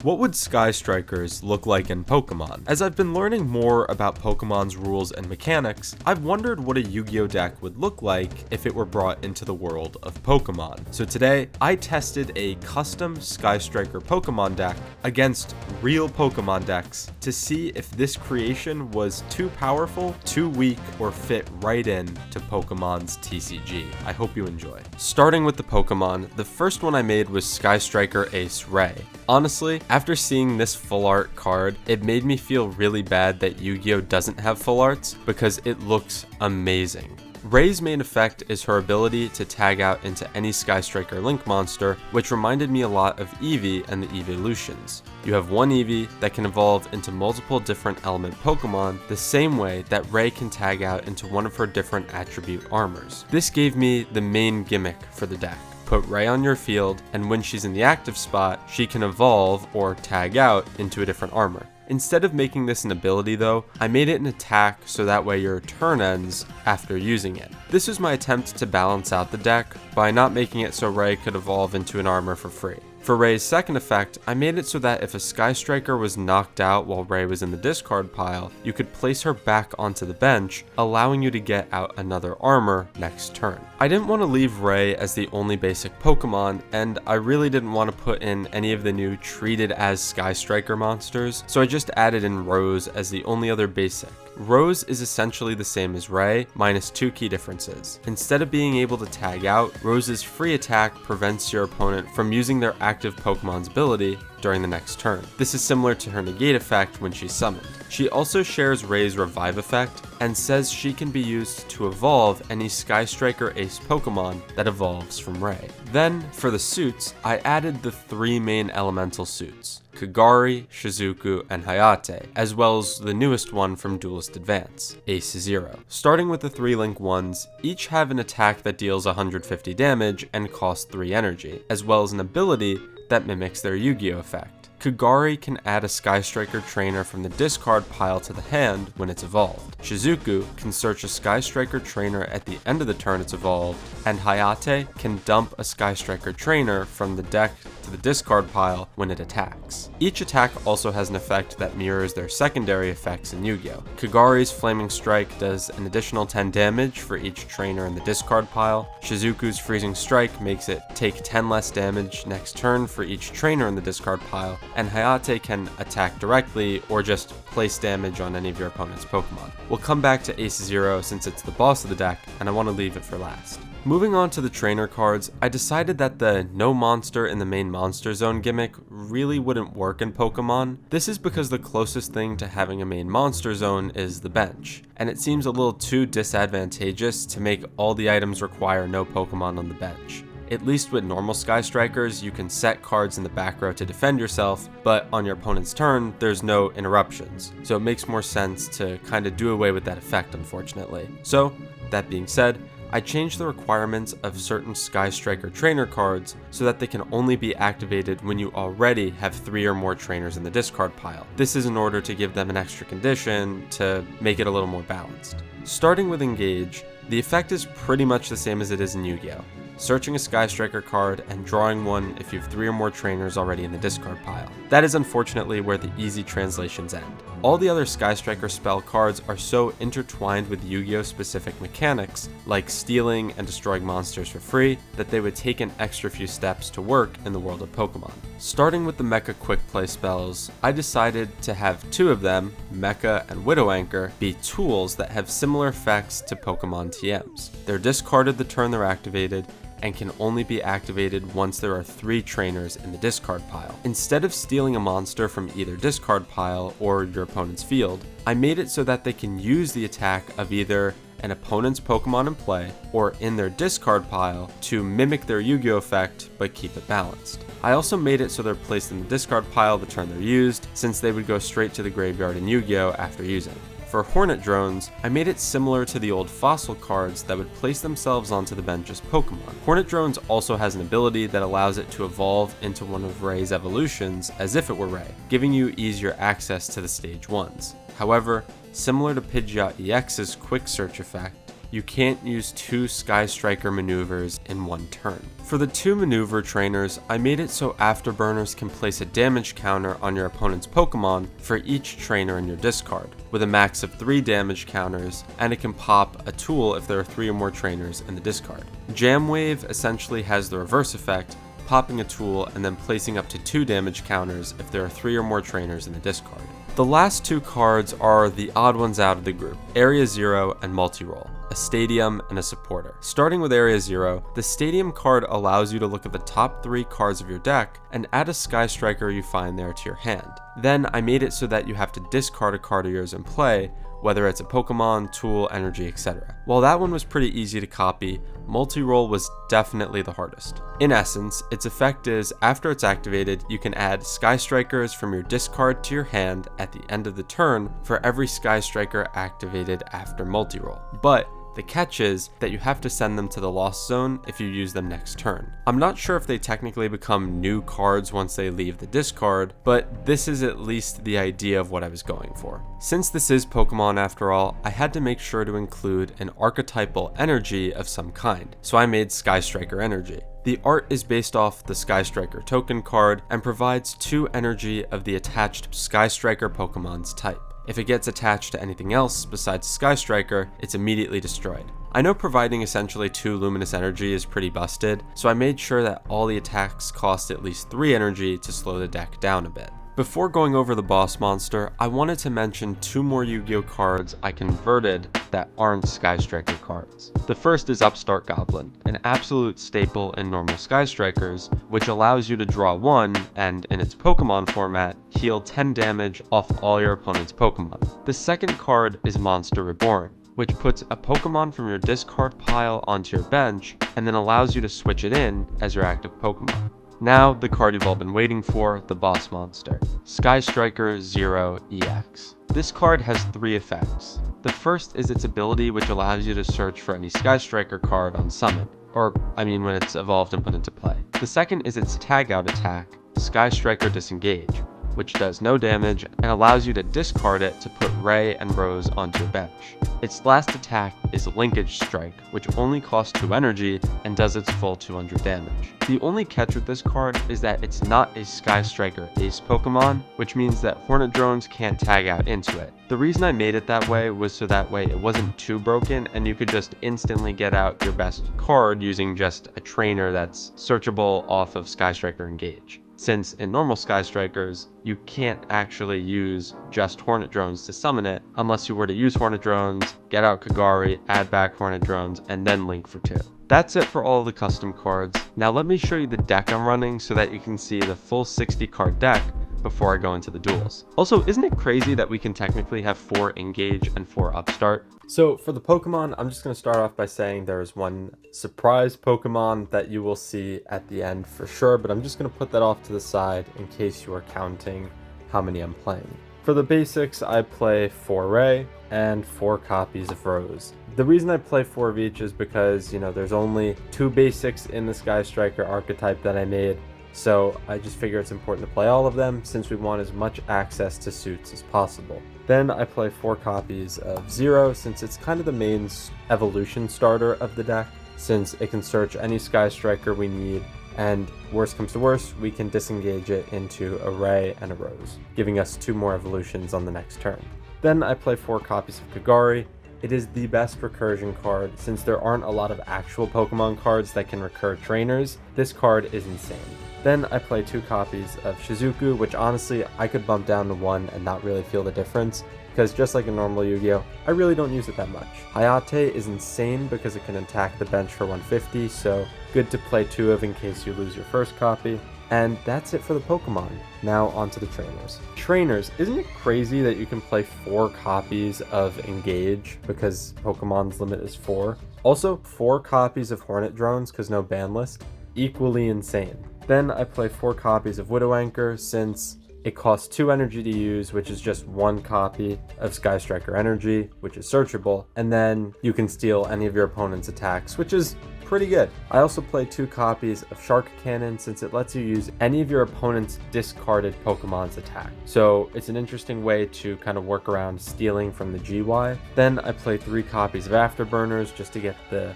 What would Sky Strikers look like in Pokemon? As I've been learning more about Pokemon's rules and mechanics, I've wondered what a Yu-Gi-Oh deck would look like if it were brought into the world of Pokemon. So today, I tested a custom Sky Striker Pokemon deck against real Pokemon decks to see if this creation was too powerful, too weak, or fit right in to Pokemon's TCG. I hope you enjoy. Starting with the Pokemon, the first one I made was Sky Striker Ace Ray. Honestly, after seeing this full art card, it made me feel really bad that Yu-Gi-Oh doesn't have full arts because it looks amazing. Ray's main effect is her ability to tag out into any Sky Striker Link monster, which reminded me a lot of Eevee and the Evolutions. You have one Eevee that can evolve into multiple different element Pokemon the same way that Ray can tag out into one of her different attribute armors. This gave me the main gimmick for the deck. Put Ray on your field, and when she's in the active spot, she can evolve or tag out into a different armor. Instead of making this an ability though, I made it an attack so that way your turn ends after using it. This was my attempt to balance out the deck by not making it so Ray could evolve into an armor for free. For Ray's second effect, I made it so that if a Sky Striker was knocked out while Ray was in the discard pile, you could place her back onto the bench, allowing you to get out another armor next turn. I didn't want to leave Ray as the only basic Pokemon, and I really didn't want to put in any of the new treated as Sky Striker monsters, so I just added in Rose as the only other basic. Rose is essentially the same as Ray, minus two key differences. Instead of being able to tag out, Rose's free attack prevents your opponent from using their active Pokemon's ability during the next turn. This is similar to her negate effect when she's summoned. She also shares Ray's revive effect and says she can be used to evolve any Sky Striker Ace Pokemon that evolves from Ray. Then, for the suits, I added the three main elemental suits: Kagari, Shizuku, and Hayate, as well as the newest one from Duelist Advance, Ace Zero. Starting with the three Link ones, each have an attack that deals 150 damage and costs 3 energy, as well as an ability that mimics their Yu-Gi-Oh effect. Kagari can add a Sky Striker trainer from the discard pile to the hand when it's evolved. Shizuku can search a Sky Striker trainer at the end of the turn it's evolved, and Hayate can dump a Sky Striker trainer from the deck to the discard pile when it attacks. Each attack also has an effect that mirrors their secondary effects in Yu-Gi-Oh! Kagari's Flaming Strike does an additional 10 damage for each trainer in the discard pile. Shizuku's Freezing Strike makes it take 10 less damage next turn for each trainer in the discard pile, and Hayate can attack directly or just place damage on any of your opponent's Pokemon. We'll come back to Ace Zero since it's the boss of the deck, and I want to leave it for last. Moving on to the trainer cards, I decided that the no monster in the main monster zone gimmick really wouldn't work in Pokemon. This is because the closest thing to having a main monster zone is the bench, and it seems a little too disadvantageous to make all the items require no Pokemon on the bench. At least with normal Sky Strikers, you can set cards in the back row to defend yourself, but on your opponent's turn, there's no interruptions. So it makes more sense to kind of do away with that effect, unfortunately. So, that being said, I changed the requirements of certain Sky Striker trainer cards so that they can only be activated when you already have 3 or more trainers in the discard pile. This is in order to give them an extra condition to make it a little more balanced. Starting with Engage, the effect is pretty much the same as it is in Yu-Gi-Oh! Searching a Sky Striker card and drawing one if you have 3 or more trainers already in the discard pile. That is unfortunately where the easy translations end. All the other Sky Striker spell cards are so intertwined with Yu-Gi-Oh! Specific mechanics, like stealing and destroying monsters for free, that they would take an extra few steps to work in the world of Pokemon. Starting with the Mecha Quick Play spells, I decided to have 2 of them, Mecha and Widow Anchor, be tools that have similar effects to Pokemon TMs. They're discarded the turn they're activated, and can only be activated once there are 3 trainers in the discard pile. Instead of stealing a monster from either discard pile or your opponent's field, I made it so that they can use the attack of either an opponent's Pokemon in play or in their discard pile to mimic their Yu-Gi-Oh! Effect but keep it balanced. I also made it so they're placed in the discard pile the turn they're used, since they would go straight to the graveyard in Yu-Gi-Oh! After using. For Hornet Drones, I made it similar to the old fossil cards that would place themselves onto the bench as Pokemon. Hornet Drones also has an ability that allows it to evolve into one of Ray's evolutions as if it were Ray, giving you easier access to the stage 1s. However, similar to Pidgeot EX's Quick Search effect, you can't use 2 Sky Striker maneuvers in one turn. For the 2 maneuver trainers, I made it so Afterburners can place a damage counter on your opponent's Pokemon for each trainer in your discard, with a max of 3 damage counters, and it can pop a tool if there are 3 or more trainers in the discard. Jam Wave essentially has the reverse effect, popping a tool and then placing up to 2 damage counters if there are 3 or more trainers in the discard. The last 2 cards are the odd ones out of the group, Area Zero and Multi-Roll, a Stadium and a Supporter. Starting with Area Zero, the Stadium card allows you to look at the top 3 cards of your deck and add a Sky Striker you find there to your hand. Then I made it so that you have to discard a card of yours in play, whether it's a Pokemon, tool, energy, etc. While that one was pretty easy to copy, Multi-Roll was definitely the hardest. In essence, its effect is, after it's activated, you can add Sky Strikers from your discard to your hand at the end of the turn for every Sky Striker activated after Multi-Roll. But the catch is that you have to send them to the Lost Zone if you use them next turn. I'm not sure if they technically become new cards once they leave the discard, but this is at least the idea of what I was going for. Since this is Pokemon after all, I had to make sure to include an archetypal energy of some kind, so I made Sky Striker Energy. The art is based off the Sky Striker token card and provides 2 energy of the attached Sky Striker Pokemon's type. If it gets attached to anything else besides Sky Striker, it's immediately destroyed. I know providing essentially 2 luminous energy is pretty busted, so I made sure that all the attacks cost at least 3 energy to slow the deck down a bit. Before going over the boss monster, I wanted to mention 2 more Yu-Gi-Oh cards I converted that aren't Sky Striker cards. The first is Upstart Goblin, an absolute staple in normal Sky Strikers, which allows you to draw 1 and, in its Pokemon format, heal 10 damage off all your opponent's Pokemon. The second card is Monster Reborn, which puts a Pokemon from your discard pile onto your bench and then allows you to switch it in as your active Pokemon. Now, the card you've all been waiting for, the boss monster, Sky Striker Zero EX. This card has 3 effects. The first is its ability, which allows you to search for any Sky Striker card on summon, when it's evolved and put into play. The second is its tag out attack, Sky Striker Disengage, which does no damage and allows you to discard it to put Ray and Rose onto your bench. Its last attack is Linkage Strike, which only costs 2 energy and does its full 200 damage. The only catch with this card is that it's not a Sky Striker Ace Pokemon, which means that Hornet Drones can't tag out into it. The reason I made it that way was so that way it wasn't too broken and you could just instantly get out your best card using just a trainer that's searchable off of Sky Striker Engage. Since in normal Sky Strikers, you can't actually use just Hornet Drones to summon it unless you were to use Hornet Drones, get out Kagari, add back Hornet Drones, and then link for 2. That's it for all of the custom cards. Now let me show you the deck I'm running so that you can see the full 60 card deck before I go into the duels. Also, isn't it crazy that we can technically have 4 Engage and 4 Upstart? So for the Pokemon, I'm just going to start off by saying there is one surprise Pokemon that you will see at the end for sure, but I'm just going to put that off to the side in case you are counting how many I'm playing. For the basics, I play 4 Ray and 4 copies of Rose. The reason I play 4 of each is because, there's only 2 basics in the Sky Striker archetype that I made, so I just figure it's important to play all of them since we want as much access to suits as possible. Then I play 4 copies of Zero since it's kind of the main evolution starter of the deck, since it can search any Sky Striker we need, and worst comes to worst, we can disengage it into a Ray and a Rose, giving us 2 more evolutions on the next turn. Then I play 4 copies of Kagari. It is the best recursion card since there aren't a lot of actual Pokemon cards that can recur trainers. This card is insane. Then I play 2 copies of Shizuku, which honestly I could bump down to 1 and not really feel the difference, because just like a normal Yu-Gi-Oh, I really don't use it that much. Hayate is insane because it can attack the bench for 150, so good to play 2 of in case you lose your first copy. And that's it for the Pokemon. Now onto the trainers. Trainers, isn't it crazy that you can play 4 copies of Engage because Pokemon's limit is 4? Also, 4 copies of Hornet Drones because no ban list. Equally insane. Then I play 4 copies of Widow Anchor since it costs 2 energy to use, which is just 1 copy of Sky Striker Energy, which is searchable, and then you can steal any of your opponent's attacks, which is pretty good. I also play 2 copies of Shark Cannon since it lets you use any of your opponent's discarded Pokemon's attack. So it's an interesting way to kind of work around stealing from the GY. Then I play 3 copies of Afterburners just to get the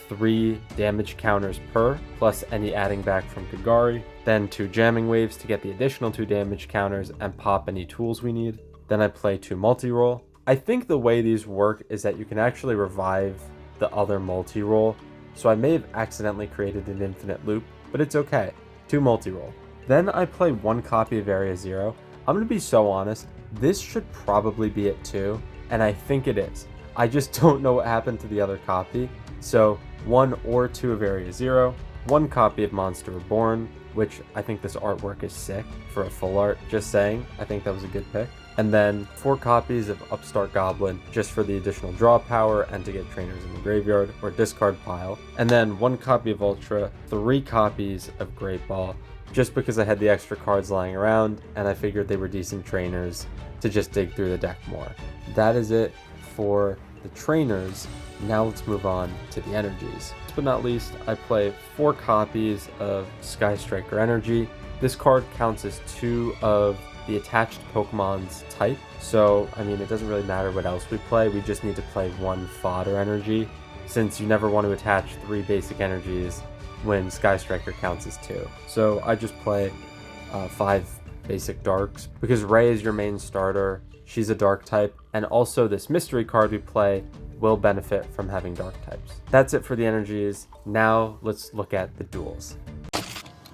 3 damage counters per, plus any adding back from Kagari. Then 2 Jamming Waves to get the additional 2 damage counters and pop any tools we need. Then I play 2 Multi-Roll. I think the way these work is that you can actually revive the other Multi-Roll, so I may have accidentally created an infinite loop, but it's okay. 2 Multi-Roll. Then I play 1 copy of Area Zero. I'm gonna be so honest, this should probably be at 2, and I think it is. I just don't know what happened to the other copy. So 1 or 2 of Area Zero, 1 copy of Monster Reborn, which I think this artwork is sick for a full art, just saying. I think that was a good pick. And then 4 copies of Upstart Goblin, just for the additional draw power and to get trainers in the graveyard or discard pile. And then 1 copy of Ultra, 3 copies of Great Ball, just because I had the extra cards lying around and I figured they were decent trainers to just dig through the deck more. That is it for the trainers. Now let's move on to the energies. Last but not least, I play 4 copies of Sky Striker Energy. This card counts as 2 of the attached Pokemon's type. So, I mean, it doesn't really matter what else we play. We just need to play 1 fodder energy, since you never want to attach 3 basic energies when Sky Striker counts as 2. So I just play 5 basic darks because Ray is your main starter. She's a dark type, and also this mystery card we play will benefit from having dark types. That's it for the energies. Now let's look at the duels.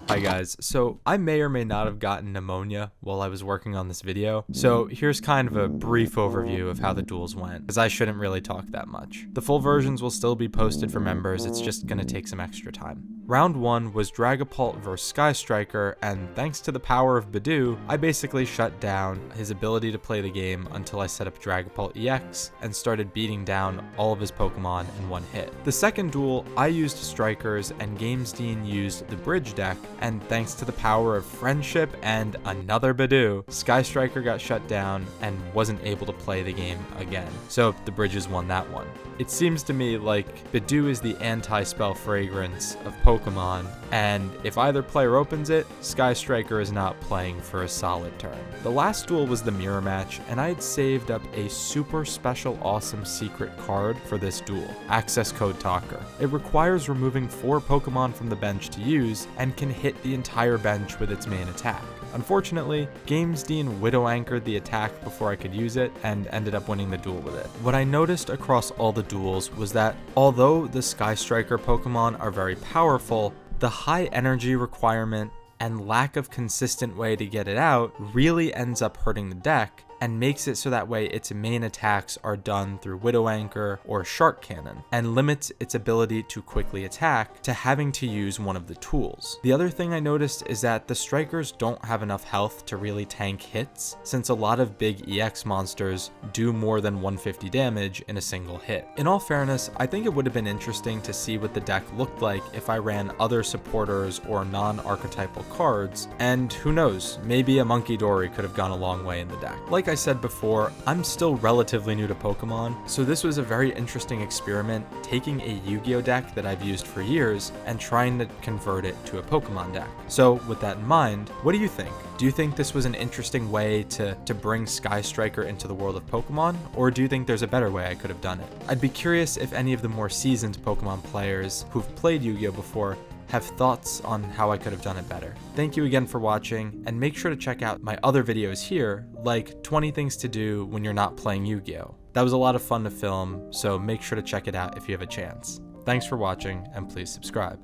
Hi guys, so I may or may not have gotten pneumonia while I was working on this video, so here's kind of a brief overview of how the duels went, because I shouldn't really talk that much. The full versions will still be posted for members, it's just gonna take some extra time. Round 1 was Dragapult vs Sky Striker, and thanks to the power of Bidoof, I basically shut down his ability to play the game until I set up Dragapult EX and started beating down all of his Pokemon in 1 hit. The second duel, I used Strikers and GamesDean used the Bridge deck, and thanks to the power of Friendship and another Bidoof, Sky Striker got shut down and wasn't able to play the game again. So the Bridges won that one. It seems to me like Bidoof is the anti-spell fragrance of Pokemon, and if either player opens it, Sky Striker is not playing for a solid turn. The last duel was the mirror match, and I had saved up a super special awesome secret card for this duel, Access Code Talker. It requires removing 4 Pokemon from the bench to use, and can hit the entire bench with its main attack. Unfortunately, GamesDean Widow Anchored the attack before I could use it and ended up winning the duel with it. What I noticed across all the duels was that although the Sky Striker Pokemon are very powerful, the high energy requirement and lack of consistent way to get it out really ends up hurting the deck and makes it so that way its main attacks are done through Widow Anchor or Shark Cannon, and limits its ability to quickly attack to having to use one of the tools. The other thing I noticed is that the Strikers don't have enough health to really tank hits, since a lot of big EX monsters do more than 150 damage in a single hit. In all fairness, I think it would have been interesting to see what the deck looked like if I ran other supporters or non-archetypal cards, and who knows, maybe a Munkidori could have gone a long way in the deck. Like I said before, I'm still relatively new to Pokemon, so this was a very interesting experiment, taking a Yu-Gi-Oh deck that I've used for years and trying to convert it to a Pokemon deck. So with that in mind, what do you think? Do you think this was an interesting way to bring Sky Striker into the world of Pokemon, or do you think there's a better way I could have done it? I'd be curious if any of the more seasoned Pokemon players who've played Yu-Gi-Oh before have thoughts on how I could have done it better. Thank you again for watching, and make sure to check out my other videos here, like 20 things to do when you're not playing Yu-Gi-Oh! That was a lot of fun to film, so make sure to check it out if you have a chance. Thanks for watching, and please subscribe.